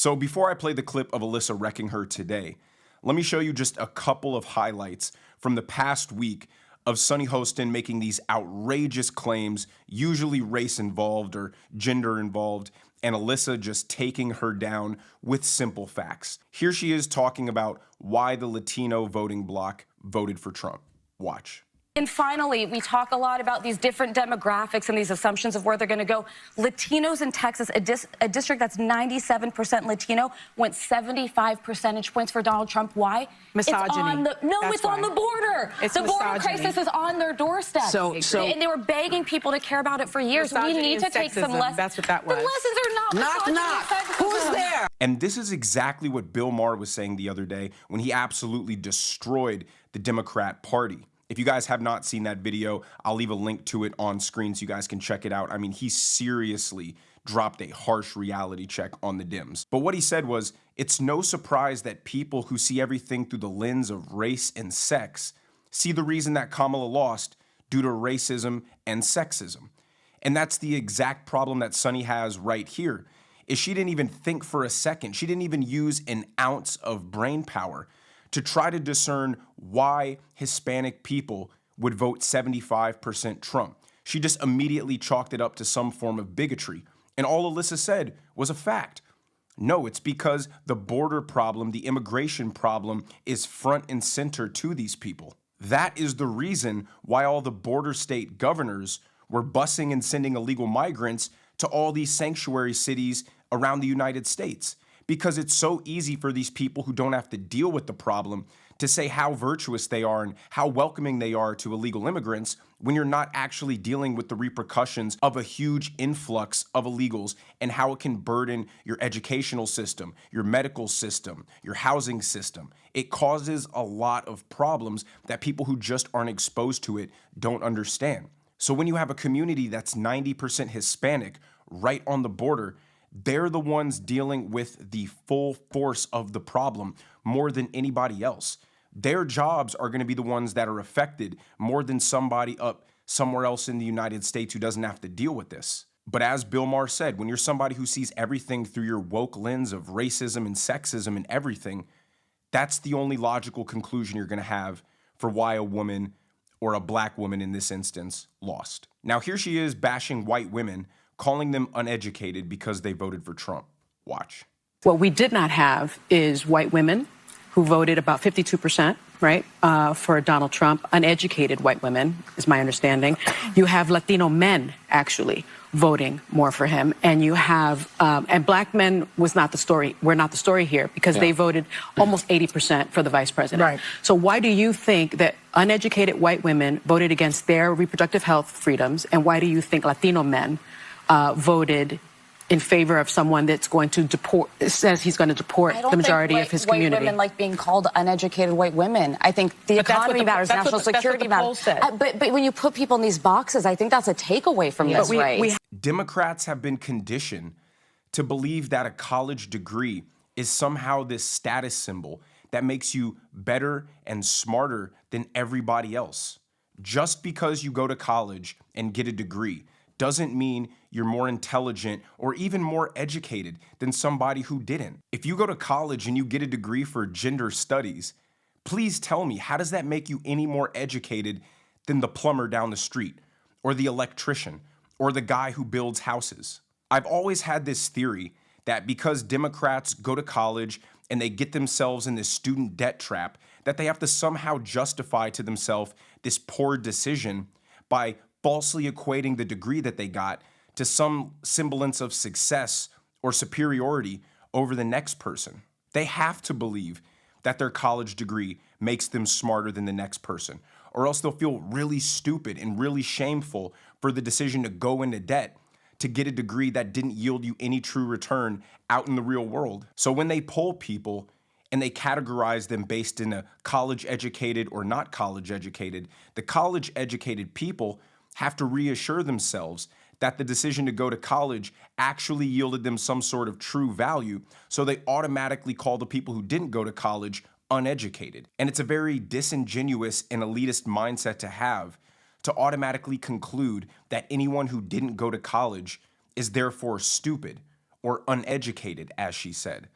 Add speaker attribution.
Speaker 1: So before I play the clip of Alyssa wrecking her today, let me show you just a couple of highlights from the past week of Sunny Hostin making these outrageous claims, usually race involved or gender involved, and Alyssa just taking her down with simple facts. Here she is talking about why the Latino voting bloc voted for Trump. Watch.
Speaker 2: And finally, we talk a lot about these different demographics and these assumptions of where they're going to go. Latinos in Texas, a district that's 97% Latino, went 75 percentage points for Donald Trump. Why?
Speaker 3: Misogyny.
Speaker 2: It's on the border.
Speaker 3: It's
Speaker 2: the border
Speaker 3: misogyny.
Speaker 2: crisis is on their doorstep. And they were begging people to care about it for years. We need to take some lessons.
Speaker 3: That's what that was.
Speaker 2: The lessons are not misogyny.
Speaker 3: Who's there?
Speaker 1: And this is exactly what Bill Maher was saying the other day when he absolutely destroyed the Democrat Party. If you guys have not seen that video, I'll leave a link to it on screen so you guys can check it out. I mean, he seriously dropped a harsh reality check on the Dems. But what he said was, it's no surprise that people who see everything through the lens of race and sex see the reason that Kamala lost due to racism and sexism. And that's the exact problem that Sunny has right here, is she didn't even think for a second. She didn't even use an ounce of brain power to try to discern why Hispanic people would vote 75% Trump. She just immediately chalked it up to some form of bigotry. And all Alyssa said was a fact. No, it's because the border problem, the immigration problem, is front and center to these people. That is the reason why all the border state governors were busing and sending illegal migrants to all these sanctuary cities around the United States. Because it's so easy for these people who don't have to deal with the problem to say how virtuous they are and how welcoming they are to illegal immigrants when you're not actually dealing with the repercussions of a huge influx of illegals and how it can burden your educational system, your medical system, your housing system. It causes a lot of problems that people who just aren't exposed to it don't understand. So when you have a community that's 90% Hispanic right on the border, they're the ones dealing with the full force of the problem more than anybody else. Their jobs are going to be the ones that are affected more than somebody up somewhere else in the United States who doesn't have to deal with this. But as Bill Maher said, when you're somebody who sees everything through your woke lens of racism and sexism and everything, that's the only logical conclusion you're going to have for why a woman, or a black woman in this instance, lost. Now here she is bashing white women, calling them uneducated because they voted for Trump. Watch.
Speaker 3: What we did not have is white women who voted about 52%, right, for Donald Trump. Uneducated white women, is my understanding. You have Latino men, actually, voting more for him. And you have, and black men was not the story. We're not the story here because they voted almost 80% for the vice president.
Speaker 4: Right.
Speaker 3: So why do you think that uneducated white women voted against their reproductive health freedoms? And why do you think Latino men voted in favor of someone that's going to deport, says he's going to deport the majority of his community?
Speaker 2: White women like being called uneducated white women. I think the economy matters, national security matters. But when you put people in these boxes, I think that's a takeaway from this, right?
Speaker 1: Democrats have been conditioned to believe that a college degree is somehow this status symbol that makes you better and smarter than everybody else. Just because you go to college and get a degree doesn't mean you're more intelligent or even more educated than somebody who didn't. If you go to college and you get a degree for gender studies, please tell me, how does that make you any more educated than the plumber down the street, or the electrician, or the guy who builds houses? I've always had this theory that because Democrats go to college and they get themselves in this student debt trap, that they have to somehow justify to themselves this poor decision by falsely equating the degree that they got to some semblance of success or superiority over the next person. They have to believe that their college degree makes them smarter than the next person, or else they'll feel really stupid and really shameful for the decision to go into debt to get a degree that didn't yield you any true return out in the real world. So when they poll people and they categorize them based in a college educated or not college educated, the college educated people have to reassure themselves that the decision to go to college actually yielded them some sort of true value, so they automatically call the people who didn't go to college uneducated. And it's a very disingenuous and elitist mindset to have, to automatically conclude that anyone who didn't go to college is therefore stupid or uneducated, as she said.